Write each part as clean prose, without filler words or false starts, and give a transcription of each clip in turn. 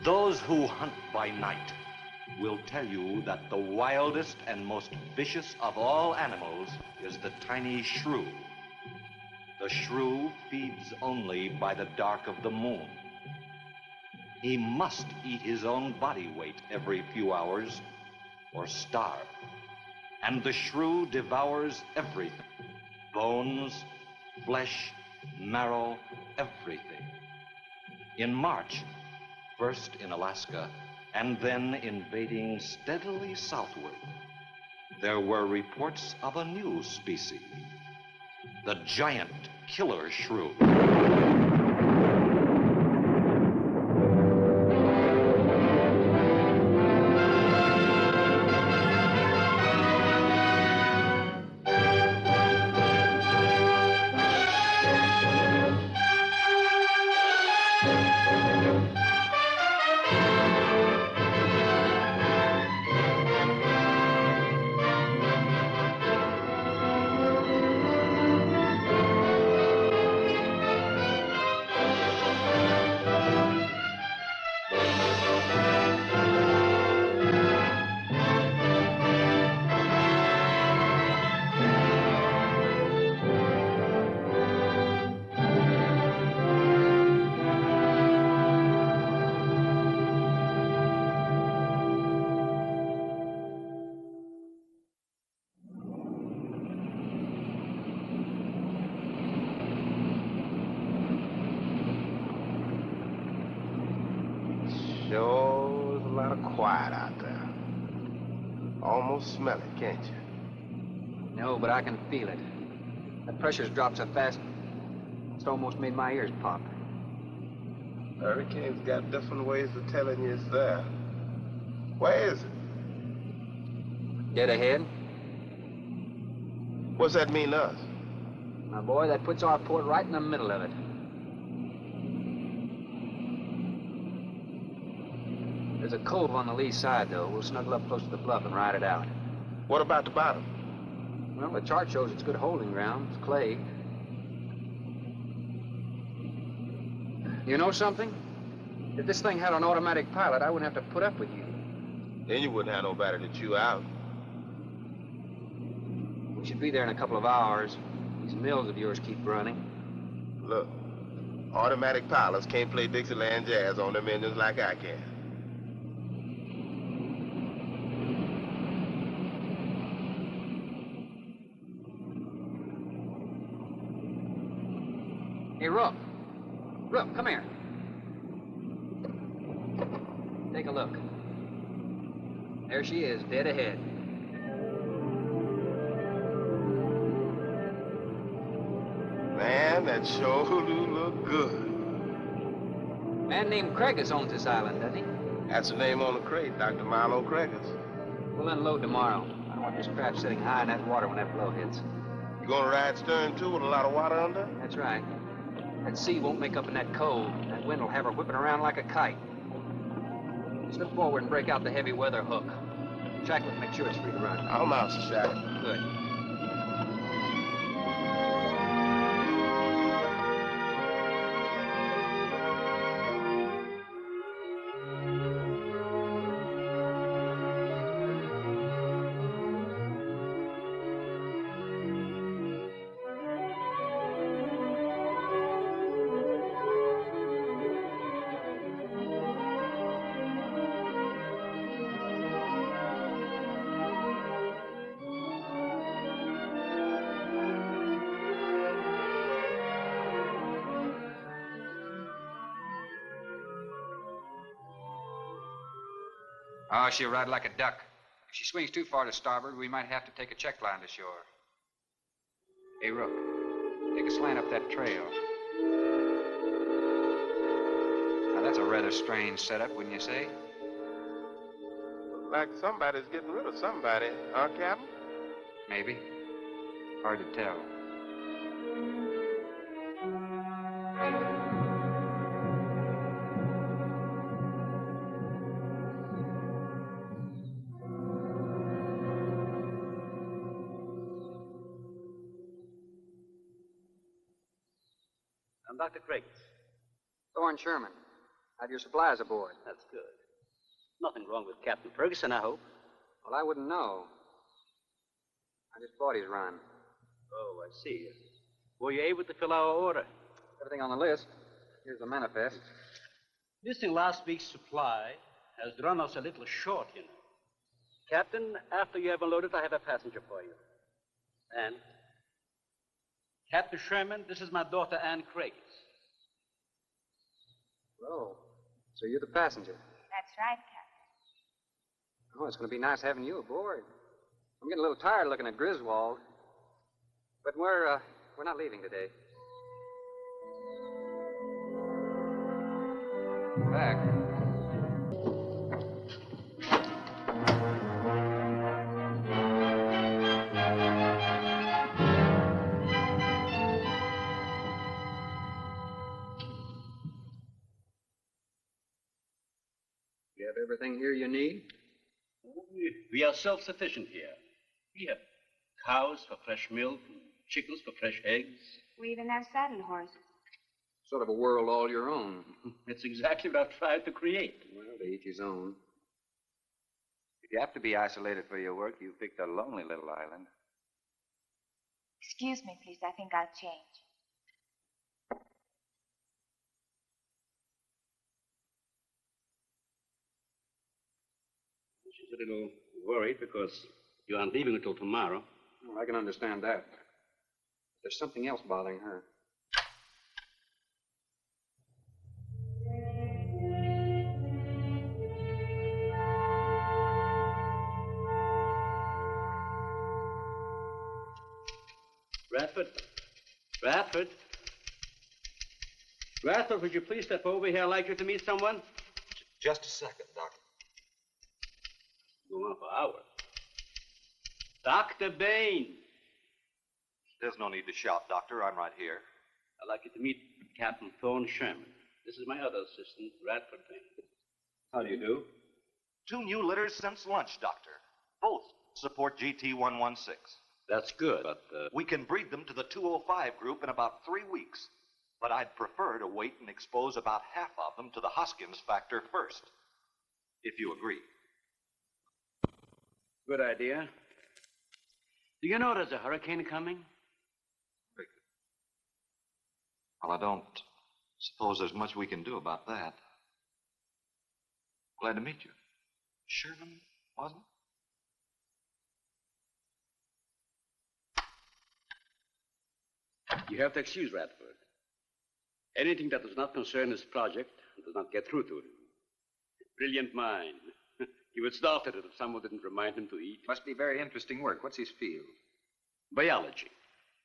Those who hunt by night will tell you that the wildest and most vicious of all animals is the tiny shrew. The shrew feeds only by the dark of the moon. He must eat his own body weight every few hours or starve. And the shrew devours everything. Bones, flesh, marrow, everything. In March, first in Alaska, and then invading steadily southward, there were reports of a new species, the giant killer shrew. Sure is a lot of quiet out there. Almost smell it, can't you? No, but I can feel it. The pressure's dropped so fast, it's almost made my ears pop. Hurricane's got different ways of telling you it's there. Where is it? Dead ahead? What's that mean to us? My boy, that puts our port right in the middle of it. There's a cove on the lee side, though. We'll snuggle up close to the bluff and ride it out. What about the bottom? Well, the chart shows it's good holding ground. It's clay. You know something? If this thing had an automatic pilot, I wouldn't have to put up with you. Then you wouldn't have nobody to chew out. We should be there in a couple of hours. These mills of yours keep running. Look, automatic pilots can't play Dixieland jazz on them engines like I can. Hey, Rook. Rook, come here. Take a look. There she is, dead ahead. Man, that sure do look good. A man named Craigus owns this island, doesn't he? That's the name on the crate, Dr. Milo Craigus. We'll unload tomorrow. I don't want this craft sitting high in that water when that blow hits. You gonna ride stern, too, with a lot of water under? That's right. That sea won't make up in that cove. That wind will have her whipping around like a kite. Slip forward and break out the heavy weather hook. Shacklet, make sure it's free to run. I'm out, Shacklet. Good. Oh, she'll ride like a duck. If she swings too far to starboard, we might have to take a check line to shore. Hey, Rook, take a slant up that trail. Now, that's a rather strange setup, wouldn't you say? Like somebody's getting rid of somebody, huh, Captain? Maybe. Hard to tell. I'm Dr. Craigus. Thorne Sherman. Have your supplies aboard. That's good. Nothing wrong with Captain Ferguson, I hope. Well, I wouldn't know. I just bought his run. Oh, I see. Were you able to fill our order? Everything on the list. Here's the manifest. Missing last week's supply has run us a little short, you know. Captain, after you have unloaded, I have a passenger for you. Anne? Captain Sherman, this is my daughter, Anne Craig. Oh, so you're the passenger. That's right, Captain. Oh, it's going to be nice having you aboard. I'm getting a little tired looking at Griswold. But we're not leaving today. Back. You have everything here you need? We are self-sufficient here. We have cows for fresh milk, and chickens for fresh eggs. We even have saddle horses. Sort of a world all your own. It's exactly what I've tried to create. Well, to each his own. If you have to be isolated for your work, you picked a lonely little island. Excuse me, please. I think I'll change. She's a little worried because you aren't leaving until tomorrow. Well, I can understand that. There's something else bothering her. Bradford? Bradford? Bradford, would you please step over here? I'd like you to meet someone. Just a second, Doctor. Go on for hours. Dr. Bain. There's no need to shout, Doctor. I'm right here. I'd like you to meet Captain Thorne Sherman. This is my other assistant, Bradford Bain. How do you do? 2 new litters since lunch, Doctor. Both support GT116. That's good, but, We can breed them to the 205 group in about 3 weeks. But I'd prefer to wait and expose about half of them to the Hoskins factor first. If you agree. Good idea. Do you know there's a hurricane coming? Well, I don't suppose there's much we can do about that. Glad to meet you. Sherman, wasn't it? You have to excuse Radford. Anything that does not concern his project does not get through to him. Brilliant mind. He would start at it if someone didn't remind him to eat. Must be very interesting work. What's his field? Biology.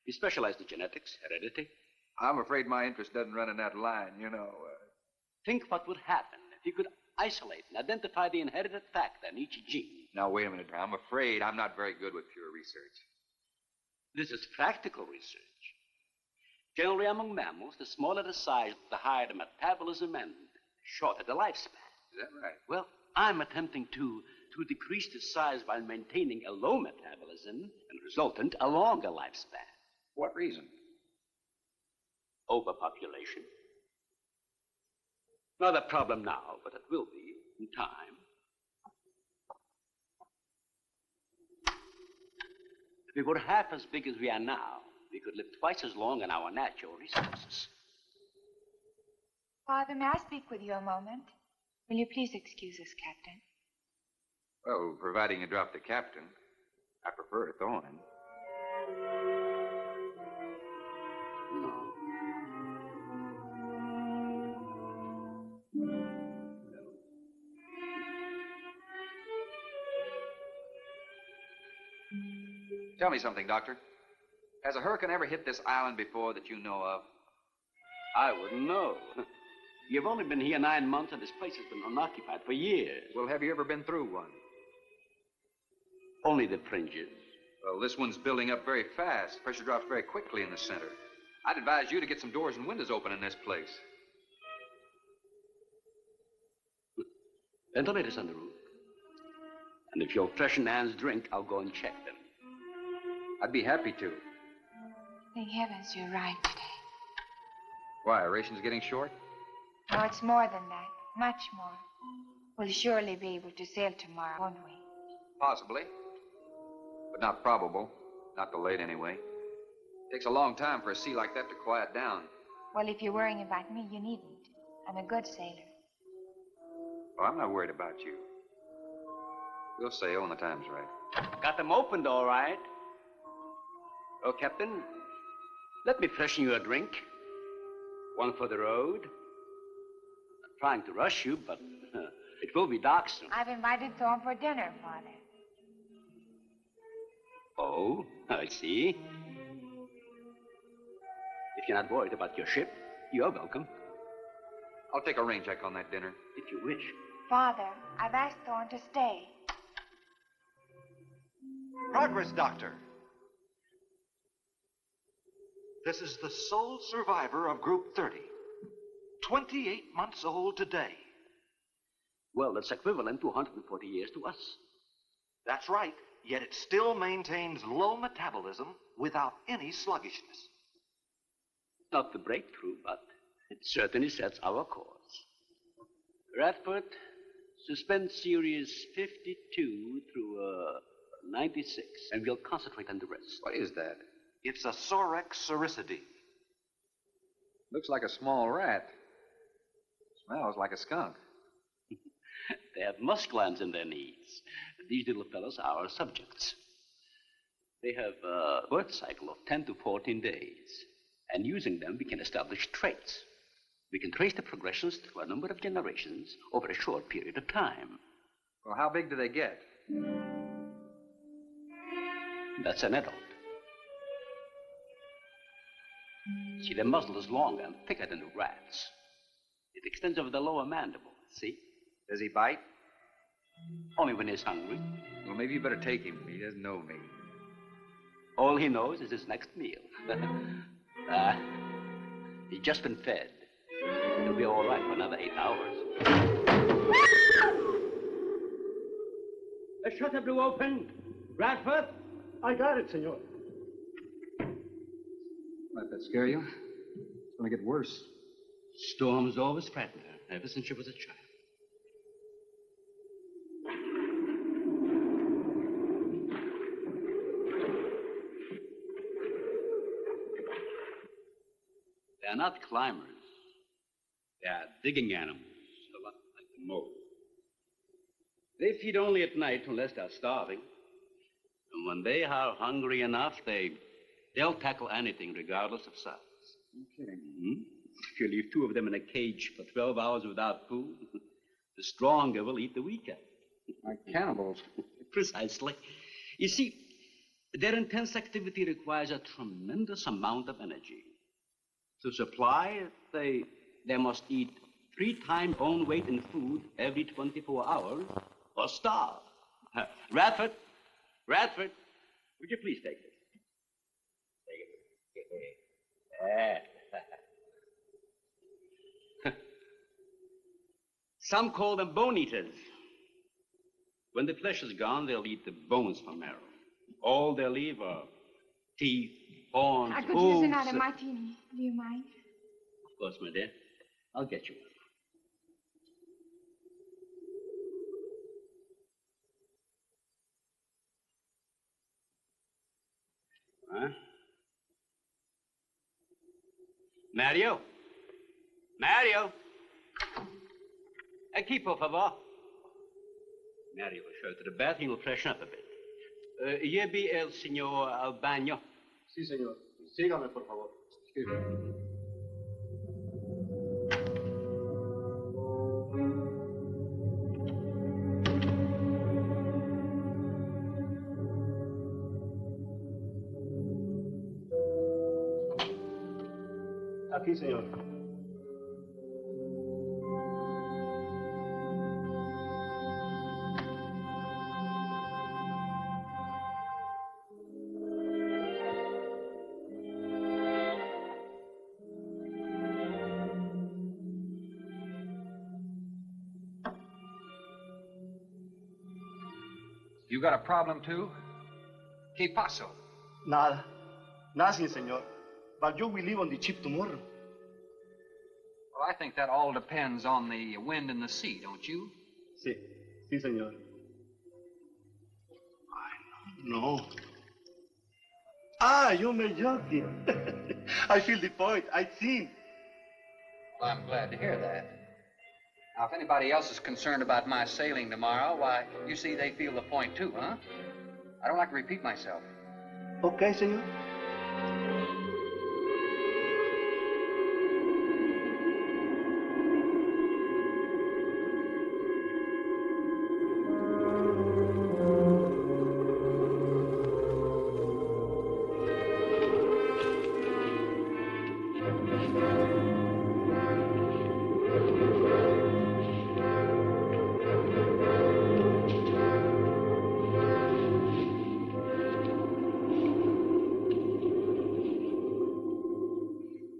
He specialized in genetics, heredity. I'm afraid my interest doesn't run in that line, you know. Think what would happen if he could isolate and identify the inherited factor in each gene. Now, wait a minute. I'm afraid I'm not very good with pure research. This is practical research. Generally, among mammals, the smaller the size, the higher the metabolism and shorter the lifespan. Is that right? Well, I'm attempting to decrease the size while maintaining a low metabolism and resultant a longer lifespan. What reason? Overpopulation. Not a problem now, but it will be in time. If we were half as big as we are now, we could live twice as long on our natural resources. Father, may I speak with you a moment? Will you please excuse us, Captain? Well, providing you drop the captain. I prefer Thorne. No. Tell me something, Doctor. Has a hurricane ever hit this island before that you know of? I wouldn't know. You've only been here 9 months, and this place has been unoccupied for years. Well, have you ever been through one? Only the fringes. Well, this one's building up very fast. Pressure drops very quickly in the center. I'd advise you to get some doors and windows open in this place. Ventilators on the roof. And if you'll freshen Anne's drink, I'll go and check them. I'd be happy to. Thank heavens you're right today. Why, are rations getting short? No, it's more than that. Much more. We'll surely be able to sail tomorrow, won't we? Possibly. But not probable. Not till late, anyway. It takes a long time for a sea like that to quiet down. Well, if you're worrying about me, you needn't. I'm a good sailor. Oh, I'm not worried about you. We'll sail when the time's right. Got them opened, all right. Oh, Captain, let me freshen you a drink. One for the road. I'm trying to rush you, but it will be dark soon. I've invited Thorne for dinner, Father. Oh, I see. If you're not worried about your ship, you're welcome. I'll take a rain check on that dinner. If you wish. Father, I've asked Thorne to stay. Progress, Doctor. This is the sole survivor of Group 30. 28 months old today. Well, that's equivalent to 140 years to us. That's right, yet it still maintains low metabolism without any sluggishness. Not the breakthrough, but it certainly sets our course. Radford, suspend series 52 through 96, and we'll concentrate on the rest. What is that? It's a Sorex cericidae. Looks like a small rat. Smells like a skunk. They have musk glands in their knees. These little fellows are our subjects. They have a birth cycle of 10 to 14 days. And using them, we can establish traits. We can trace the progressions through a number of generations over a short period of time. Well, how big do they get? That's an adult. See, their muzzle is longer and thicker than the rat's. It extends over the lower mandible, see? Does he bite? Only when he's hungry. Well, maybe you better take him. He doesn't know me. All he knows is his next meal. He's just been fed. He'll be all right for another 8 hours. The shutter blew open. Radford? I got it, senor. Let that scare you? It's going to get worse. Storms always frighten her, ever since she was a child. They're not climbers. They are digging animals, a lot like the mole. They feed only at night unless they're starving. And when they are hungry enough, they'll tackle anything regardless of size. Okay. Mm-hmm. If you leave 2 of them in a cage for 12 hours without food, the stronger will eat the weaker. Like cannibals. Precisely. You see, their intense activity requires a tremendous amount of energy. To supply, they must eat 3 times own weight in food every 24 hours or starve. Radford, would you please take this? Take it. Some call them bone eaters. When the flesh is gone, they'll eat the bones for marrow. All they'll leave are teeth, horns, I could hooves. use another martini. Do you mind? Of course, my dear. I'll get you one. Huh? Mario? Aquí, por favor. Mario will show to the bath. He will freshen up a bit. Lleve el señor al baño. Sí, señor. Sígame, por favor. Excuse me. Aquí, señor. You got a problem, too? ¿Qué pasó? Nada. Nothing, señor. But you will leave on the ship tomorrow. Well, Well, I think that all depends on the wind and the sea, don't you? Sí, sí, señor. No. Ah, you may joking. I feel the point. I think. Well, I'm glad to hear that. Now, if anybody else is concerned about my sailing tomorrow, why, you see they feel the point too, huh? I don't like to repeat myself. Okay, senor.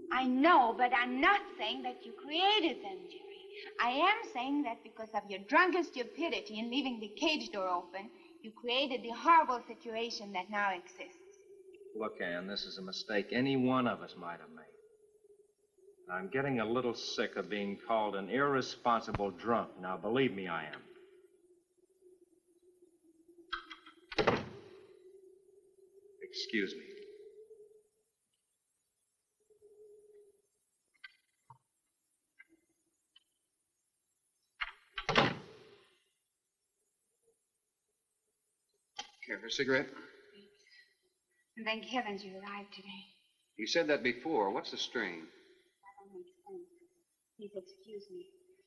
I know, but I'm not saying that you created them, Jerry. I am saying that because of your drunken stupidity in leaving the cage door open, you created the horrible situation that now exists. Look, Ann, this is a mistake any one of us might have made. I'm getting a little sick of being called an irresponsible drunk. Now, believe me, I am. Excuse me. Care for a cigarette? And thank heavens you arrived today. You said that before. What's the strain? That don't make sense. Please excuse me.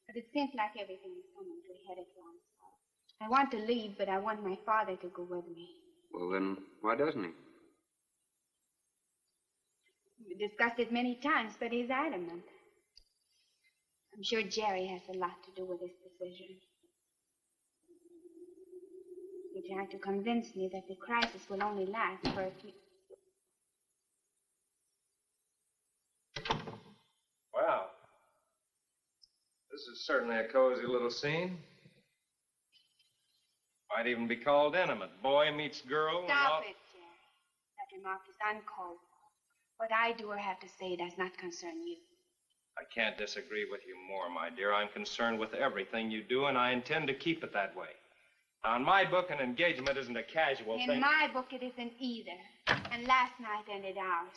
But it seems like everything is coming to a head at once. I want to leave, but I want my father to go with me. Well, then, why doesn't he? We discussed it many times, but he's adamant. I'm sure Jerry has a lot to do with this decision. He tried to convince me that the crisis will only last for a few... Well, this is certainly a cozy little scene. Might even be called intimate. Boy meets girl. Stop it, Jerry. That remark is uncalled for. What I do or have to say does not concern you. I can't disagree with you more, my dear. I'm concerned with everything you do, and I intend to keep it that way. Now, in my book, an engagement isn't a casual thing. In my book, it isn't either. And last night ended ours.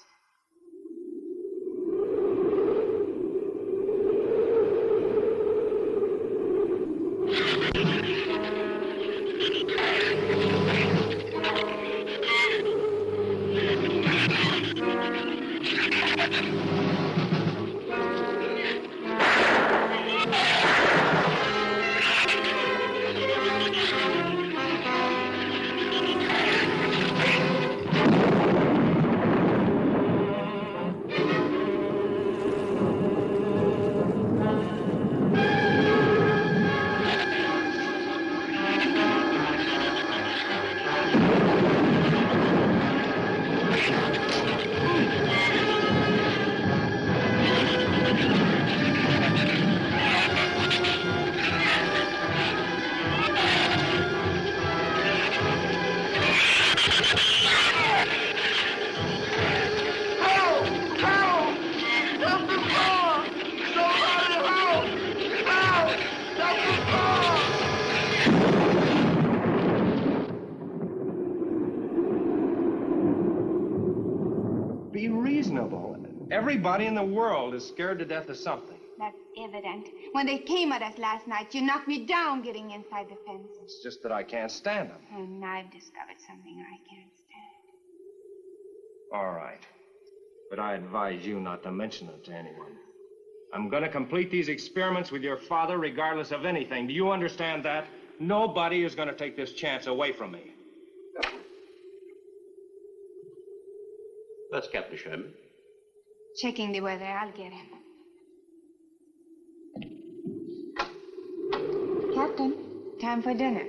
Be reasonable. Everybody in the world is scared to death of something. That's evident. When they came at us last night, you knocked me down getting inside the fence. It's just that I can't stand them. And I've discovered something I can't stand. All right. But I advise you not to mention it to anyone. I'm going to complete these experiments with your father regardless of anything. Do you understand that? Nobody is going to take this chance away from me. That's Captain Sherman. Checking the weather, I'll get him. Captain, time for dinner.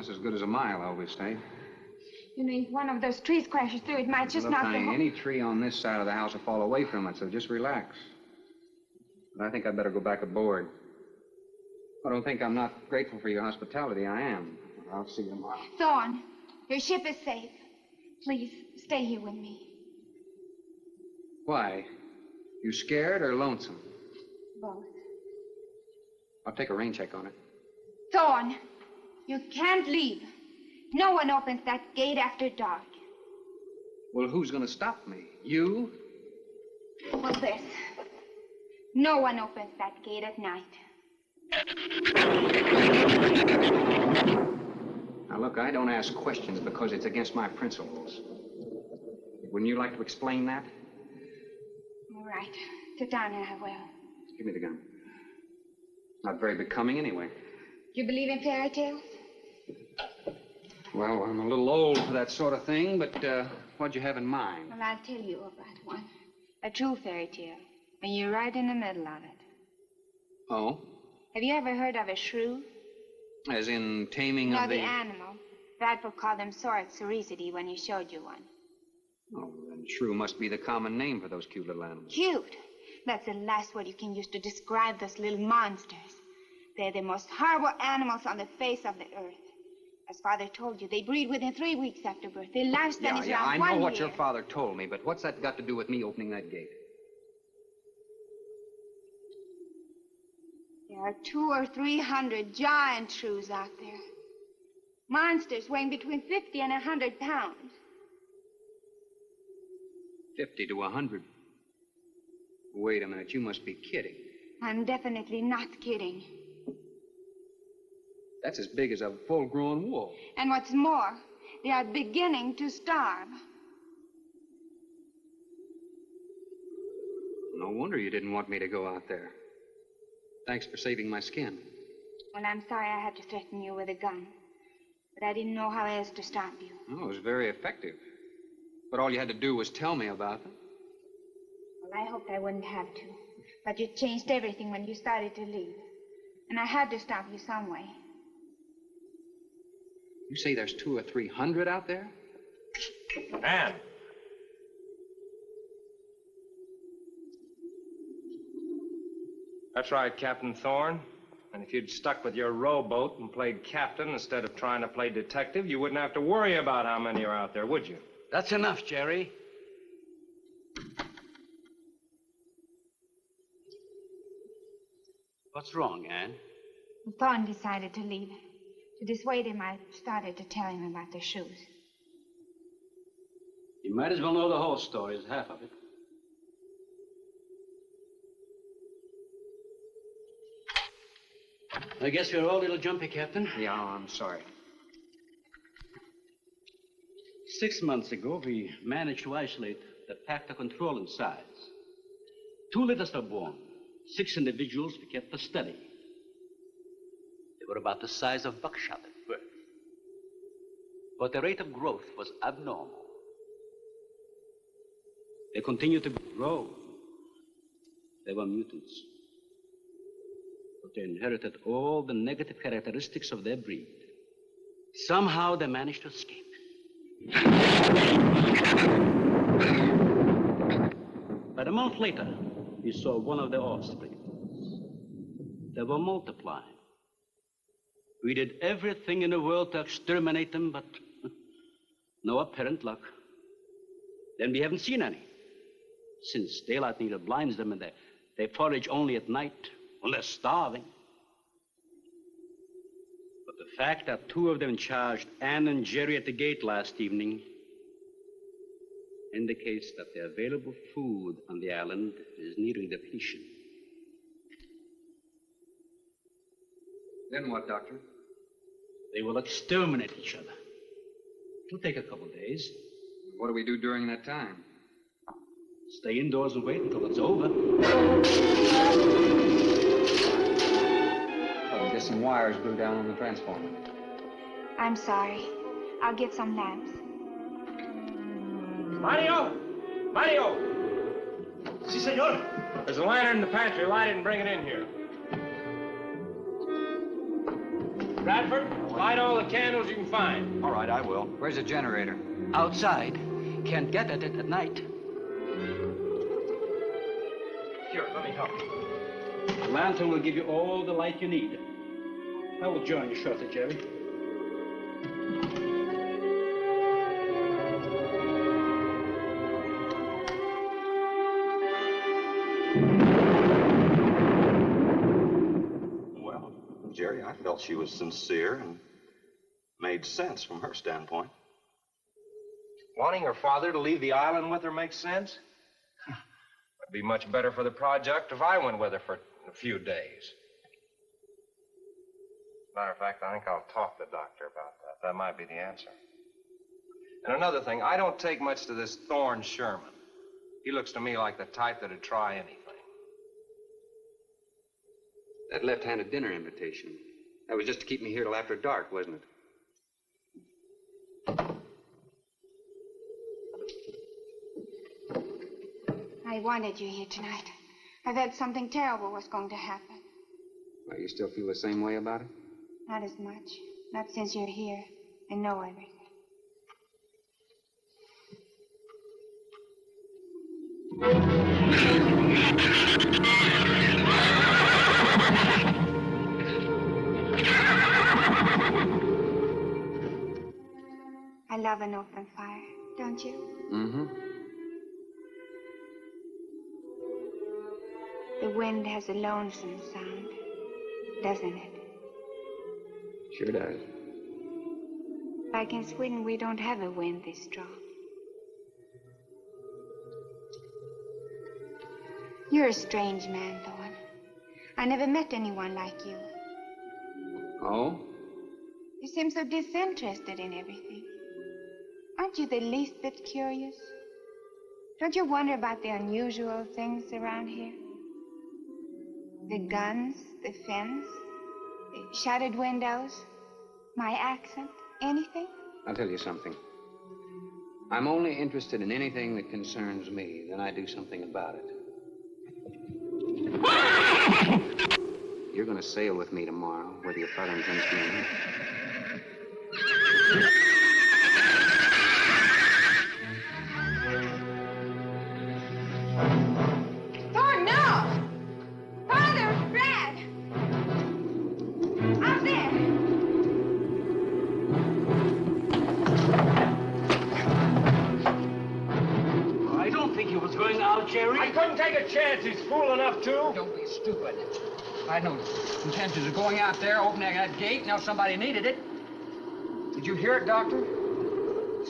As good as a mile, I always say. You know, if one of those trees crashes through, it might just Look, knock the honey, whole... any tree on this side of the house will fall away from it, so just relax. But I think I'd better go back aboard. I don't think I'm not grateful for your hospitality. I am. I'll see you tomorrow. Thorne, your ship is safe. Please, stay here with me. Why? You scared or lonesome? Both. I'll take a rain check on it. Thorne, you can't leave. No one opens that gate after dark. Well, who's going to stop me? You? Well, this. No one opens that gate at night. Now, look, I don't ask questions because it's against my principles. Wouldn't you like to explain that? All right. Sit down and I will. Give me the gun. Not very becoming anyway. Do you believe in fairy tales? Well, I'm a little old for that sort of thing, but what'd you have in mind? Well, I'll tell you about one. A true fairy tale. And you're right in the middle of it. Oh? Have you ever heard of a shrew? As in taming No, of the animal. Bradford called them Sorek Cerisity when he showed you one. Oh, then shrew must be the common name for those cute little animals. Cute. That's the last word you can use to describe those little monsters. They're the most horrible animals on the face of the earth. As Father told you, they breed within 3 weeks after birth. Their lifespan is around 1 year. I know what your father told me, but what's that got to do with me opening that gate? There are 200 or 300 giant shrews out there. Monsters weighing between 50 and 100 pounds. 50 to 100. Wait a minute, you must be kidding. I'm definitely not kidding. That's as big as a full-grown wolf. And what's more, they are beginning to starve. No wonder you didn't want me to go out there. Thanks for saving my skin. Well, I'm sorry I had to threaten you with a gun. But I didn't know how else to stop you. Oh, it was very effective. But all you had to do was tell me about them. Well, I hoped I wouldn't have to. But you changed everything when you started to leave. And I had to stop you some way. You say there's 200 or 300 out there? Anne. That's right, Captain Thorne. And if you'd stuck with your rowboat and played captain instead of trying to play detective, you wouldn't have to worry about how many are out there, would you? That's enough, Jerry. What's wrong, Anne? Thorne decided to leave. To dissuade him, I started to tell him about the shoes. You might as well know the whole story as half of it. I guess we're all a little jumpy, Captain. Yeah, I'm sorry. 6 months ago, we managed to isolate the pack to control in size. 2 litters were born. 6 individuals we kept for study. They were about the size of buckshot at birth. But the rate of growth was abnormal. They continued to grow. They were mutants. But they inherited all the negative characteristics of their breed. Somehow they managed to escape. But a month later, we saw one of their offspring. They were multiplying. We did everything in the world to exterminate them, but no apparent luck. Then we haven't seen any. Since daylight neither blinds them and they forage only at night when they're starving. But the fact that 2 of them charged Anne and Jerry at the gate last evening indicates that the available food on the island is nearing depletion. Then what, Doctor? They will exterminate each other. It'll take a couple days. What do we do during that time? Stay indoors and wait until it's over. There's some wires blew down on the transformer. I'm sorry. I'll get some lamps. Mario! Mario! Si, senor. There's a lantern in the pantry. Light it and bring it in here. Bradford, light all the candles you can find. All right, I will. Where's the generator? Outside. Can't get at it at night. Here, let me help. The lantern will give you all the light you need. I will join you shortly, Jerry. Well, Jerry, I felt she was sincere and made sense from her standpoint. Wanting her father to leave the island with her makes sense? It'd be much better for the project if I went with her for a few days. Matter of fact, I think I'll talk to the doctor about that. That might be the answer. And another thing, I don't take much to this Thorne Sherman. He looks to me like the type that'd try anything. That left-handed dinner invitation. That was just to keep me here till after dark, wasn't it? I wanted you here tonight. I felt something terrible was going to happen. Well, you still feel the same way about it? Not as much. Not since you're here and know everything. I love an open fire, don't you? Mm-hmm. The wind has a lonesome sound, doesn't it? Sure does. Like in Sweden, we don't have a wind this strong. You're a strange man, Thorne. I never met anyone like you. Oh? You seem so disinterested in everything. Aren't you the least bit curious? Don't you wonder about the unusual things around here? The guns, the fence, the shattered windows, my accent, anything? I'll tell you something. I'm only interested in anything that concerns me. Then I do something about it. You're going to sail with me tomorrow, whether your father intends to or not. Thorne, no! Father, Brad! Out there! I don't think he was going out, Jerry. I couldn't take a chance. He's fool enough to. Don't be stupid. I had no intentions of going out there, opening that gate, now somebody needed it. Did you hear it, Doctor?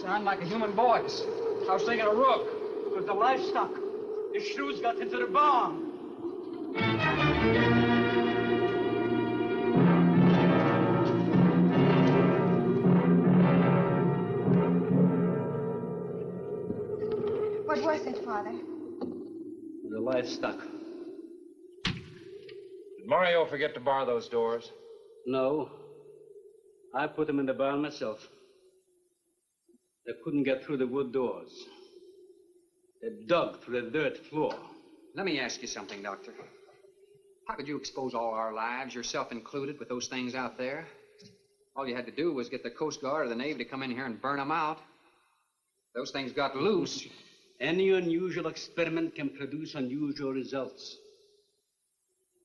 Sounded like a human voice. I was thinking of Rook. It was the livestock. The shrews got into the barn. What was it, Father? The livestock. Did Mario forget to bar those doors? No. I put them in the barn myself. They couldn't get through the wood doors. They dug through the dirt floor. Let me ask you something, Doctor. How could you expose all our lives, yourself included, with those things out there? All you had to do was get the Coast Guard or the Navy to come in here and burn them out. Those things got loose. Any unusual experiment can produce unusual results.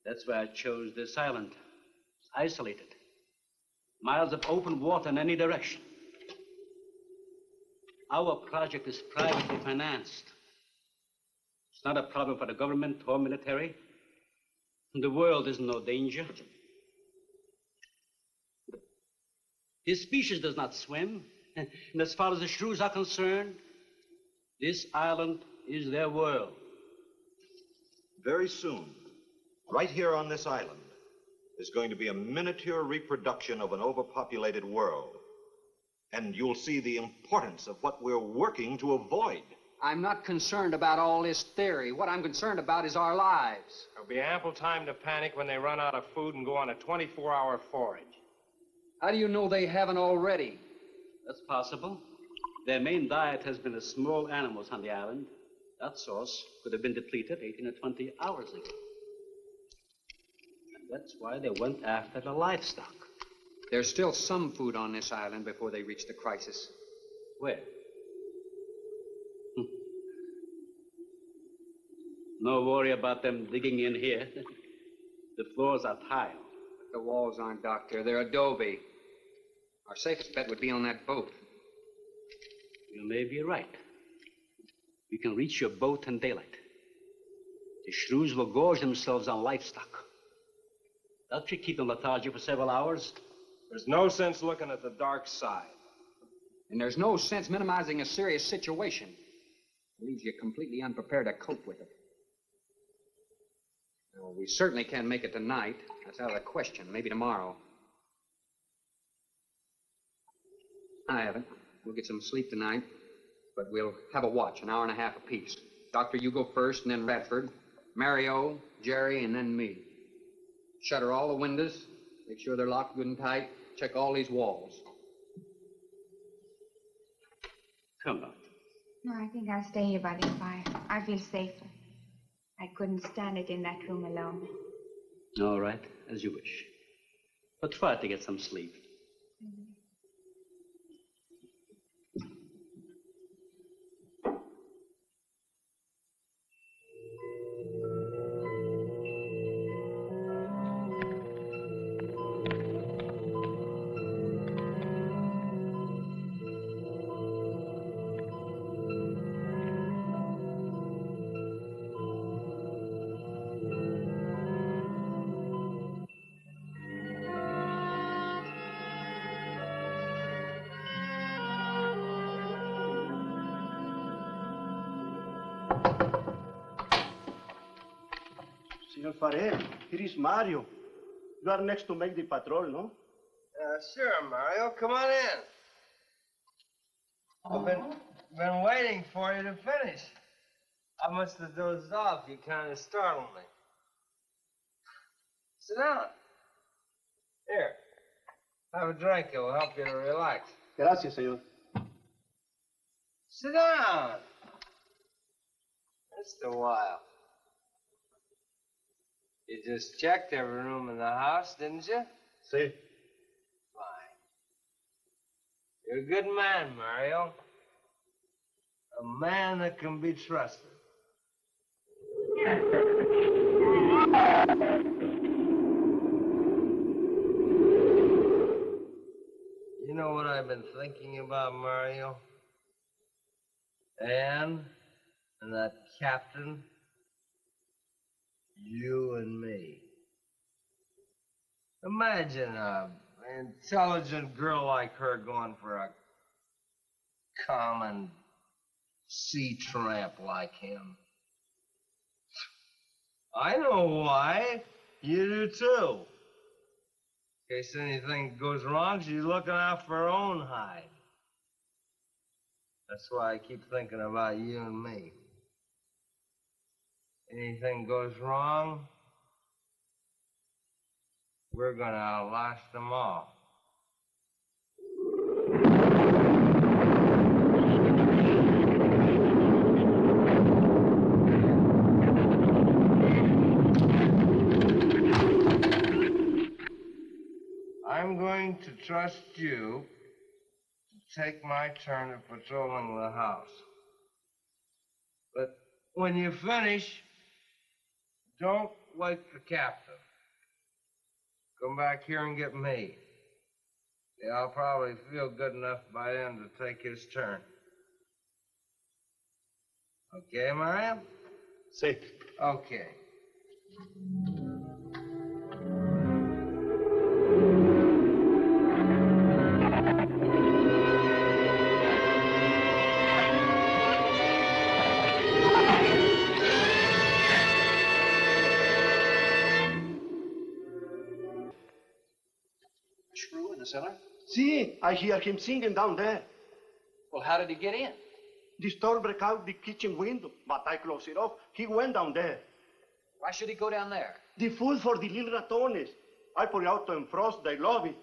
That's why I chose this island. It's isolated. Miles of open water in any direction. Our project is privately financed. It's not a problem for the government or military. The world is in no danger. This species does not swim. And as far as the shrews are concerned, this island is their world. Very soon, right here on this island, is going to be a miniature reproduction of an overpopulated world. And you'll see the importance of what we're working to avoid. I'm not concerned about all this theory. What I'm concerned about is our lives. There'll be ample time to panic when they run out of food and go on a 24-hour forage. How do you know they haven't already? That's possible. Their main diet has been the small animals on the island. That source could have been depleted 18 or 20 hours ago. And that's why they went after the livestock. There's still some food on this island before they reach the crisis. Where? No worry about them digging in here. The floors are tile. But the walls aren't, Doctor. They're adobe. Our safest bet would be on that boat. You may be right. We can reach your boat in daylight. The shrews will gorge themselves on livestock. That should keep them lethargic for several hours. There's no sense looking at the dark side. And there's no sense minimizing a serious situation. It leaves you completely unprepared to cope with it. Well, we certainly can't make it tonight. That's out of the question. Maybe tomorrow. I haven't. We'll get some sleep tonight, but we'll have a watch, an hour and a half apiece. Doctor, you go first, and then Radford, Mario, Jerry, and then me. Shutter all the windows, make sure they're locked good and tight, check all these walls. Come on. No, I think I'll stay here by the fire. I feel safer. I couldn't stand it in that room alone. All right, as you wish. But try to get some sleep. Senor Farrell, here is Mario. You are next to make the patrol, no? Sure, Mario. Come on in. I've been waiting for you to finish. I must have dozed off. You kind of startled me. Sit down. Here. Have a drink. It will help you to relax. Gracias, señor. Sit down. Just a while. You just checked every room in the house, didn't you? Sí. Fine. You're a good man, Mario. A man that can be trusted. You know what I've been thinking about, Mario? Anne and that captain. You and me. Imagine an intelligent girl like her going for a common sea tramp like him. I know why. You do too. In case anything goes wrong, she's looking out for her own hide. That's why I keep thinking about you and me. Anything goes wrong, we're gonna outlast them all. I'm going to trust you to take my turn at patrolling the house. But when you finish, don't wake the captain. Come back here and get me. Yeah, I'll probably feel good enough by then to take his turn. Okay, Mario? Sí. Okay. Shrew in the cellar? See, I hear him singing down there. Well, how did he get in? The store broke out the kitchen window, but I closed it off. He went down there. Why should he go down there? The food for the little ratones. I put it out to defrost. They love it.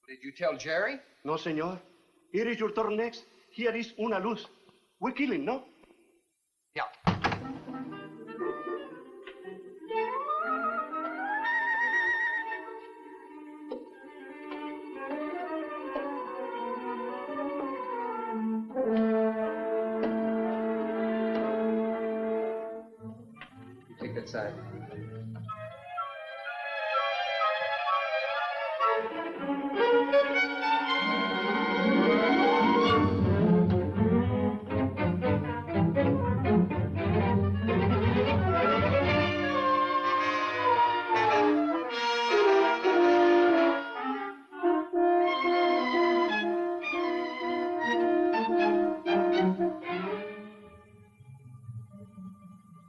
Did you tell Jerry? No, senor. Here is your turn next. Here is una luz. We kill him, no? Yeah. Take that side.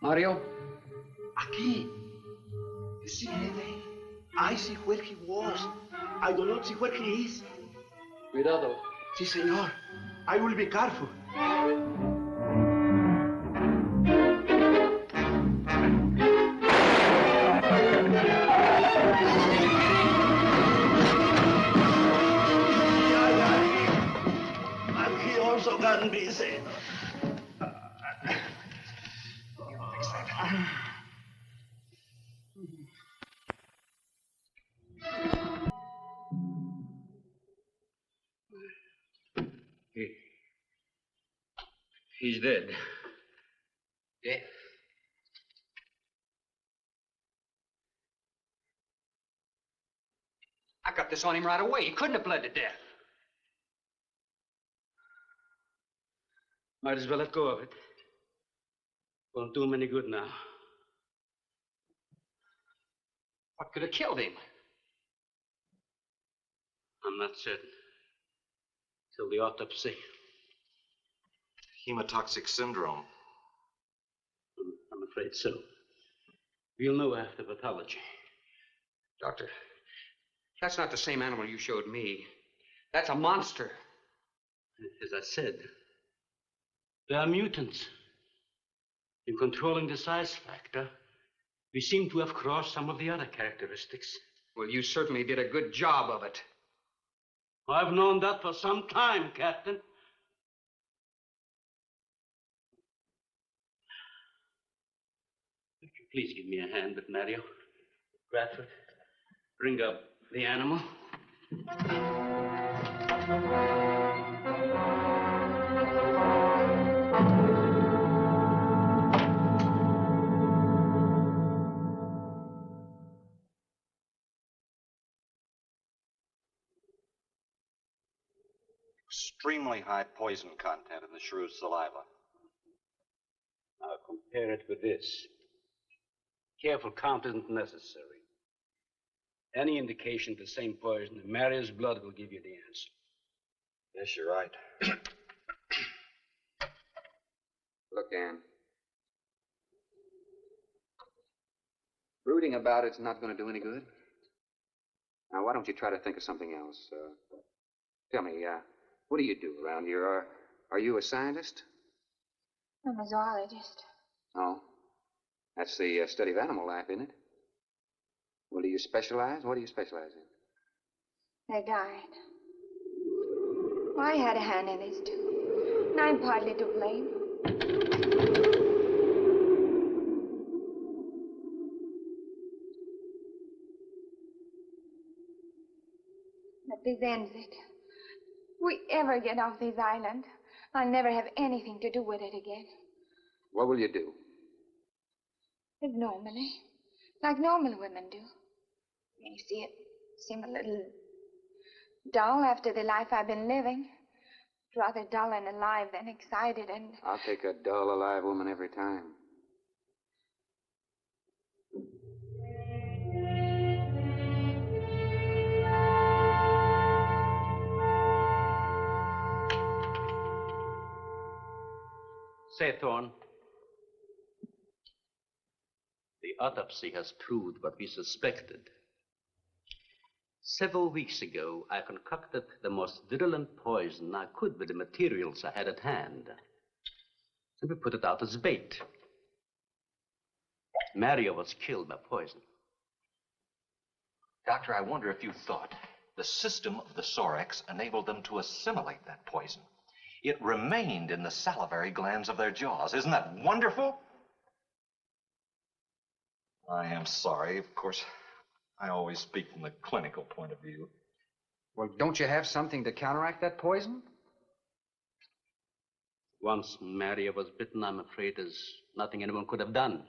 Mario? Aquí. You see, Jefe? I see where he was. I do not see where he is. Cuidado. Si, senor. I will be careful. And he also can be said. He's dead. Yeah. I got this on him right away. He couldn't have bled to death. Might as well let go of it. Won't do him any good now. What could have killed him? I'm not certain. Till the autopsy. Hemotoxic syndrome. I'm afraid so. We'll know after pathology. Doctor, that's not the same animal you showed me. That's a monster. As I said, they are mutants. In controlling the size factor, we seem to have crossed some of the other characteristics. Well, you certainly did a good job of it. I've known that for some time, Captain. Would you please give me a hand with Mario? Bradford, bring up the animal. Extremely high poison content in the shrew's saliva. Now compare it with this. Careful count isn't necessary. Any indication of the same poison in Mario's blood will give you the answer. Yes, you're right. Look, Ann. Brooding about it's not going to do any good. Now, why don't you try to think of something else? Tell me, what do you do around here? Are you a scientist? I'm a zoologist. No. That's the study of animal life, isn't it? Well, do you specialize? What do you specialize in? They died. Well, I had a hand in this, too. And I'm partly to blame. But this ends it. If we ever get off this island, I'll never have anything to do with it again. What will you do? Live normally, like normal women do. You see, it seemed a little dull after the life I've been living. Rather dull and alive than excited and... I'll take a dull, alive woman every time. Say, Thorne, the autopsy has proved what we suspected. Several weeks ago, I concocted the most virulent poison I could with the materials I had at hand. And we put it out as bait. Mario was killed by poison. Doctor, I wonder if you thought the system of the Sorex enabled them to assimilate that poison. It remained in the salivary glands of their jaws. Isn't that wonderful? I am sorry. Of course, I always speak from the clinical point of view. Well, don't you have something to counteract that poison? Once Mario was bitten, I'm afraid there's nothing anyone could have done.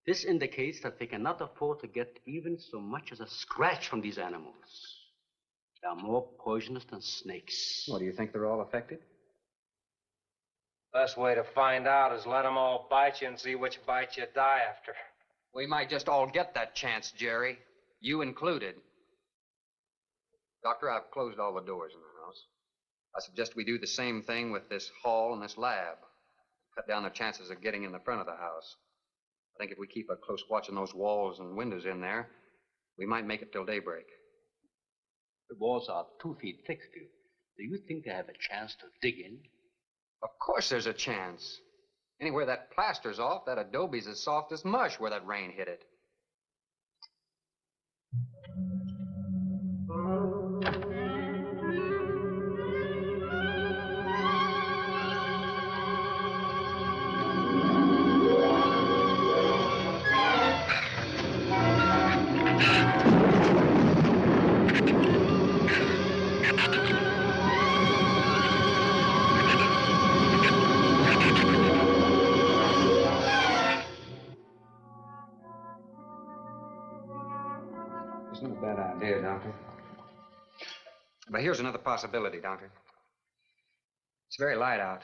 This indicates that they cannot afford to get even so much as a scratch from these animals. They are more poisonous than snakes. Well, do you think they're all affected? Best way to find out is let them all bite you and see which bite you die after. We might just all get that chance, Jerry. You included. Doctor, I've closed all the doors in the house. I suggest we do the same thing with this hall and this lab. Cut down the chances of getting in the front of the house. I think if we keep a close watch on those walls and windows in there, we might make it till daybreak. The walls are 2 feet thick, Phil. Do you think they have a chance to dig in? Of course there's a chance. Anywhere that plaster's off, that adobe's as soft as mush where that rain hit it. It's not a bad idea, Doctor. But here's another possibility, Doctor. It's very light out.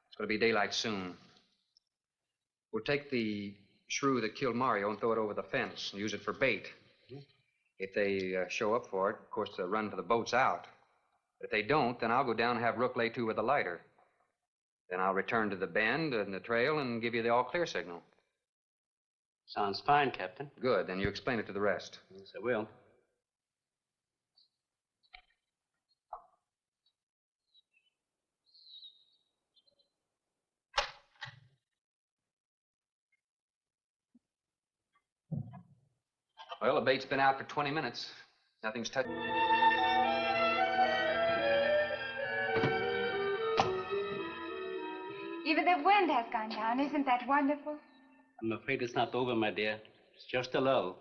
It's going to be daylight soon. We'll take the shrew that killed Mario and throw it over the fence and use it for bait. If they show up for it, of course, they'll run for the boats out. If they don't, then I'll go down and have Rook lay to with a lighter. Then I'll return to the bend and the trail and give you the all-clear signal. Sounds fine, Captain. Good. Then you explain it to the rest. Yes, I will. Well, the bait's been out for 20 minutes. Nothing's touched. Even the wind has gone down. Isn't that wonderful? I'm afraid it's not over, my dear. It's just a lull.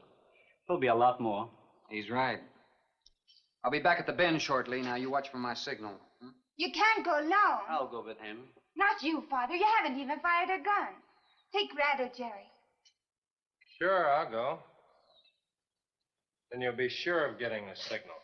There'll be a lot more. He's right. I'll be back at the bend shortly. Now, you watch for my signal. You can't go alone. I'll go with him. Not you, Father. You haven't even fired a gun. Take Red or Jerry. Sure, I'll go. Then you'll be sure of getting a signal.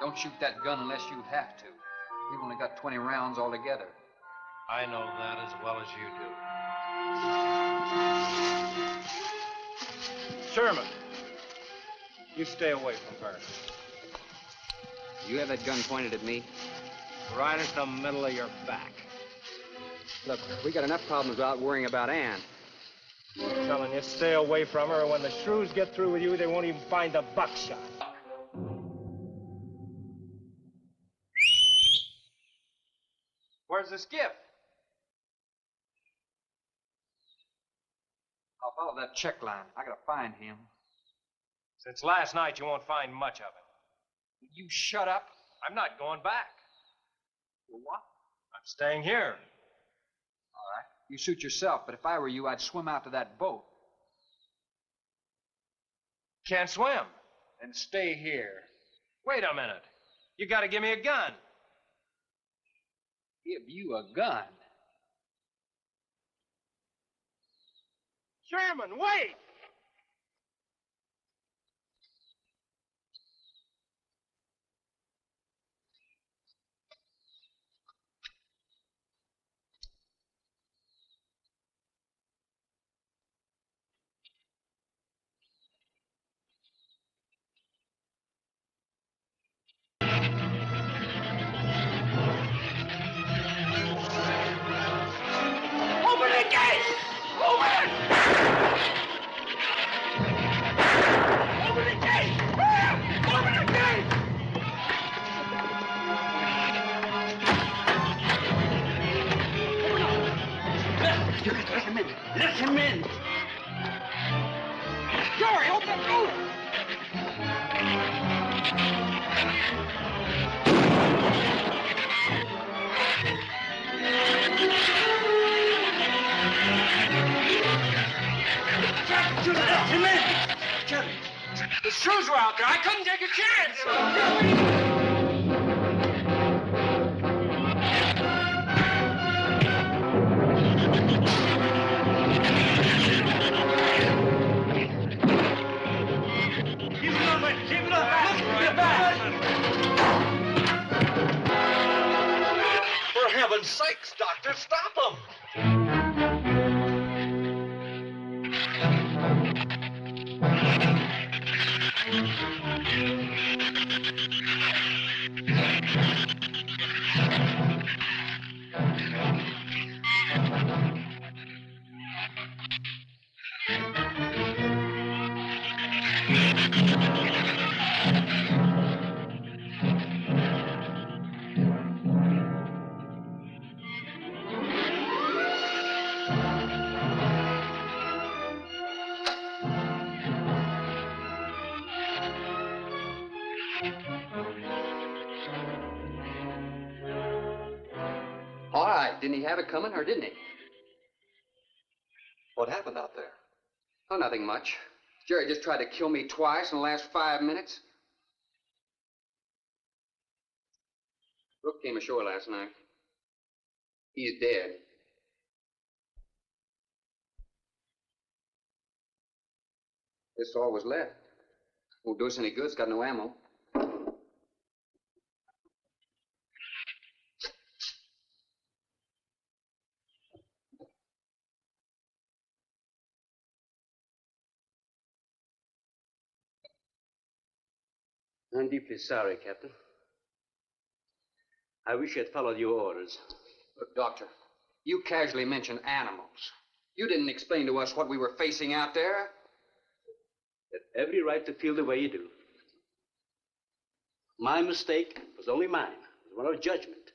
Don't shoot that gun unless you have to. We've only got 20 rounds altogether. I know that as well as you do. Sherman, you stay away from her. You have that gun pointed at me? Right at the middle of your back. Look, we got enough problems without worrying about Ann. I'm telling you, stay away from her, or when the shrews get through with you, they won't even find the buckshot. Where's the skiff? I'll follow that check line. I gotta find him. Since last night, you won't find much of it. You shut up. I'm not going back. Well, what? I'm staying here. All right. You suit yourself, but if I were you, I'd swim out to that boat. Can't swim. Then stay here. Wait a minute. You gotta give me a gun. Give you a gun? Sherman, wait! You can let him in. Let him in. Jerry, open the door! You let him in. Jerry. The Shrews were out there. I couldn't take a chance. Keep it up, man. Keep it up. Get back. For heaven's sakes, Doctor, stop them! All right. Didn't he have it coming, or didn't he? What happened out there? Oh, nothing much. Jerry just tried to kill me twice in the last 5 minutes. Brooke came ashore last night. He's dead. This all was left. Won't do us any good. It's got no ammo. I'm deeply sorry, Captain. I wish I had followed your orders. Look, Doctor, you casually mentioned animals. You didn't explain to us what we were facing out there. You had every right to feel the way you do. My mistake was only mine. It was one of judgment.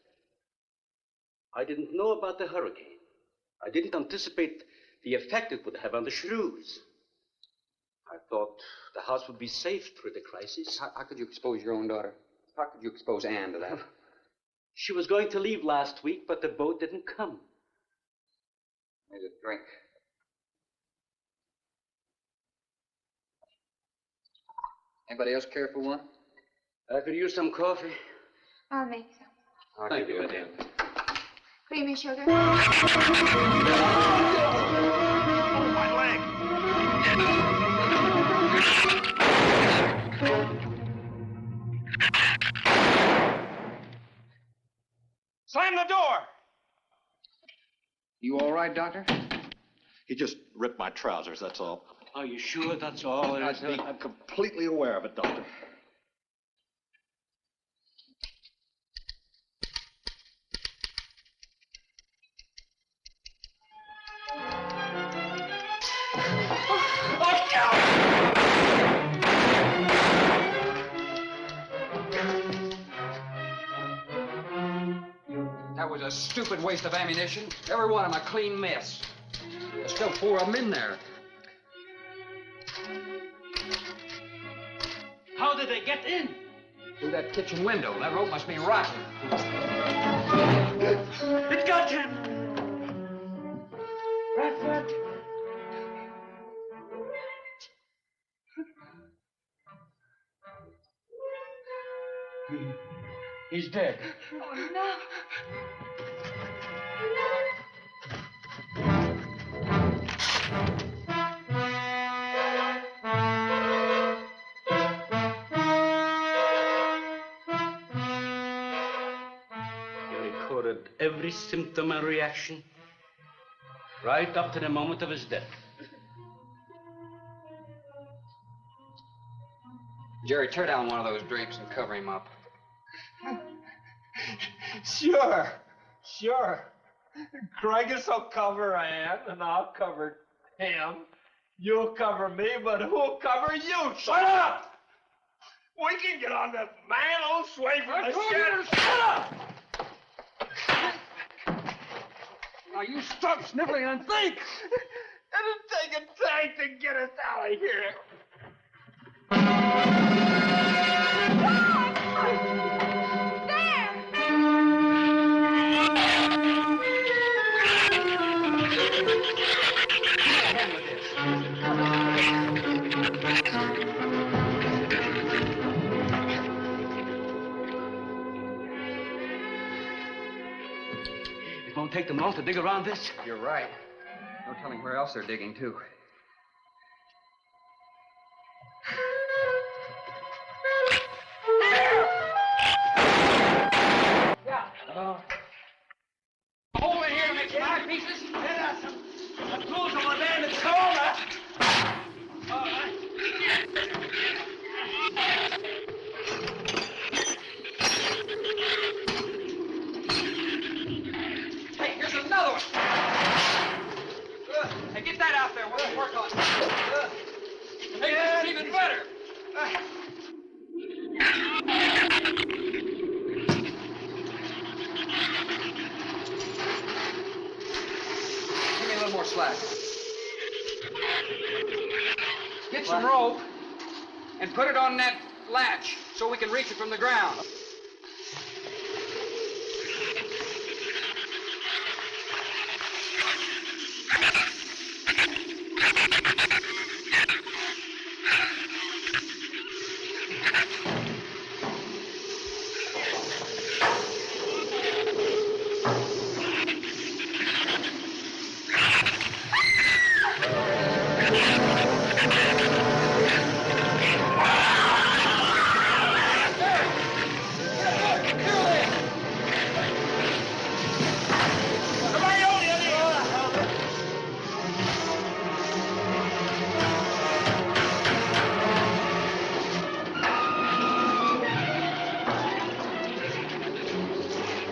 I didn't know about the hurricane. I didn't anticipate the effect it would have on the Shrews. I thought the house would be safe through the crisis. How could you expose your own daughter? How could you expose Anne to that? She was going to leave last week, but the boat didn't come. Here's a drink. Anybody else care for one? I could use some coffee. I'll make some. Thank you, madam. Creamy sugar. My leg! Slam the door! You all right, Doctor? He just ripped my trousers, that's all. Are you sure that's all there is? I'm completely aware of it, Doctor. That was a stupid waste of ammunition. Every one of them a clean mess. There's still 4 of them in there. How did they get in? Through that kitchen window. That rope must be rotten. It got him! Radford! He's dead. Oh, no. You recorded every symptom and reaction, right up to the moment of his death. Jerry, tear down one of those drapes and cover him up. Sure. Craigus will cover Ann, and I'll cover him. You'll cover me, but who'll cover you? Shut up! We can get on this man old sway from the shed. Shut up! Now, you stop sniveling and think! It'll take a tank to get us out of here. It won't take them long to dig around this. You're right. No telling where else they're digging, too. A hole in here to make some eyepieces? Yeah, some tools over there in the corner. All right. Hey, here's another one. Hey, get that out there. We'll work on it. Hey, this is even better. Give me a little more slack. Get some rope and put it on that latch so we can reach it from the ground.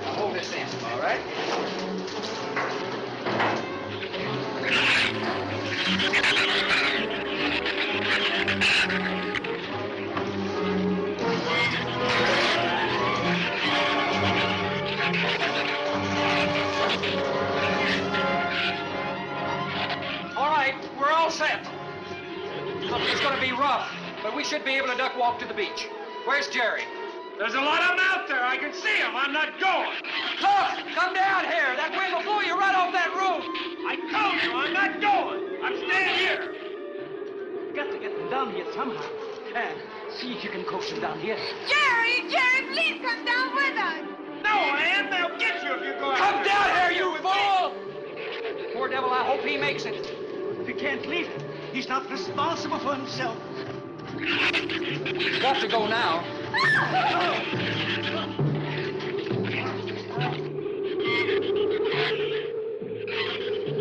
Hold this in, all right? All right, we're all set. It's going to be rough, but we should be able to duck walk to the beach. Where's Jerry? There's a lot of them out there. I can see them. I'm not going. Look, come down here. That wind will blow you right off that roof. I told you I'm not going. I'm staying here. You've got to get them down here somehow. And see if you can coax them down here. Jerry, please come down with us. No, Ann, they'll get you if you go out. Come down here, you fool! Poor devil, I hope he makes it. We can't leave him. He's not responsible for himself. He's got to go now.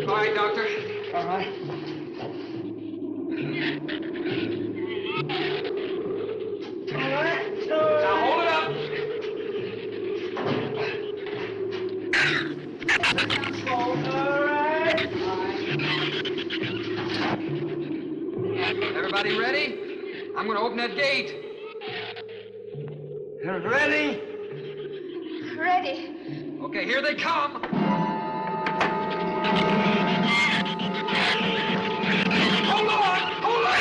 All right, Doctor. All right. Now hold it up. Everybody ready? I'm going to open that gate. Ready? Ready. Okay, here they come. Hold on! Hold on!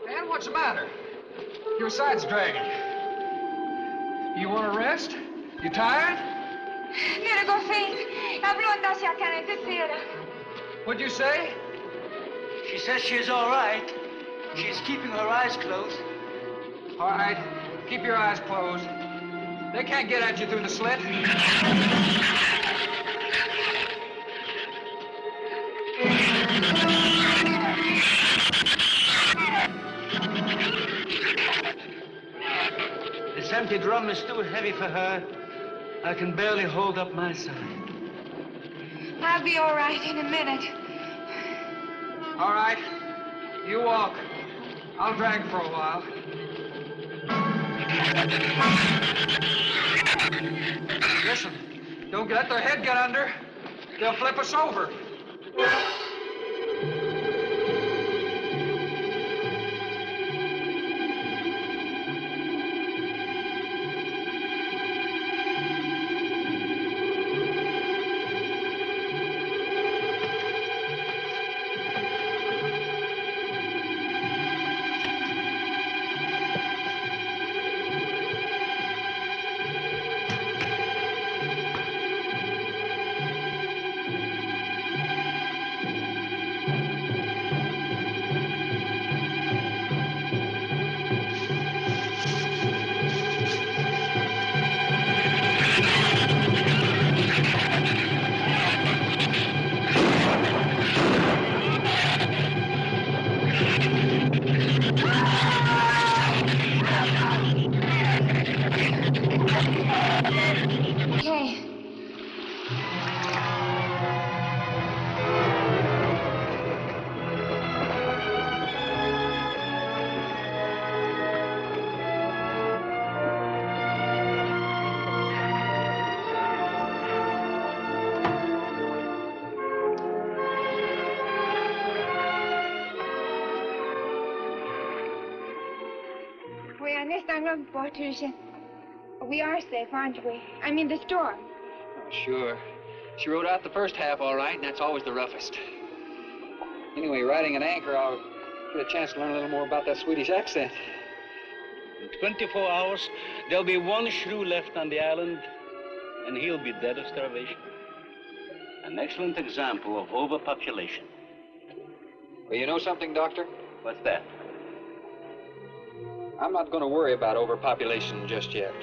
Man, what's the matter? Your side's dragging. You want to rest? You tired? Viene con faint. Habló hacia acá en tercera. What'd you say? She says she's all right. She's keeping her eyes closed. All right, keep your eyes closed. They can't get at you through the slit. This empty drum is too heavy for her. I can barely hold up my side. I'll be all right in a minute. All right. You walk. I'll drag for a while. Listen, don't let their head get under. They'll flip us over. Okay. We are next on Patricia. We are safe, aren't we? I mean, the storm. Oh, sure. She rode out the first half all right, and that's always the roughest. Anyway, riding at anchor, I'll get a chance to learn a little more about that Swedish accent. In 24 hours, there'll be one shrew left on the island, and he'll be dead of starvation. An excellent example of overpopulation. Well, you know something, Doctor? What's that? I'm not going to worry about overpopulation just yet.